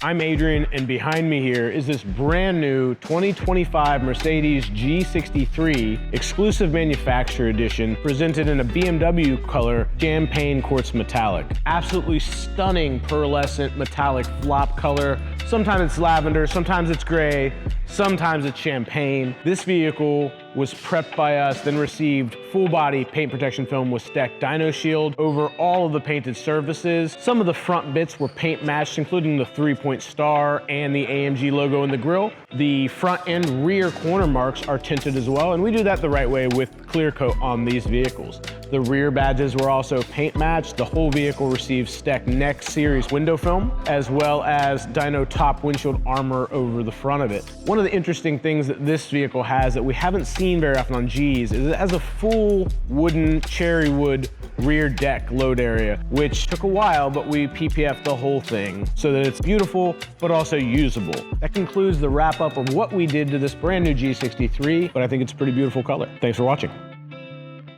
I'm Adrian, and behind me here is this brand new 2025 Mercedes G63 exclusive manufacturer edition presented in a BMW color Champagne Quartz Metallic. Absolutely stunning pearlescent metallic flop color. Sometimes it's lavender, sometimes it's gray, sometimes it's champagne. This vehicle was prepped by us, then received full body paint protection film with STEK DYNOshield over all of the painted surfaces. Some of the front bits were paint matched, including the 3-point star and the AMG logo in the grille. The front and rear corner marks are tinted as well, and we do that the right way with clear coat on these vehicles. The rear badges were also paint matched. The whole vehicle receives STEK NEXT series window film, as well as Dyno top windshield armor over the front of it. One of the interesting things that this vehicle has that we haven't seen very often on Gs is it has a full wooden cherrywood rear deck load area, which took a while, but we PPF'd the whole thing so that it's beautiful, but also usable. That concludes the wrap up of what we did to this brand new G63, but I think it's a pretty beautiful color. Thanks for watching.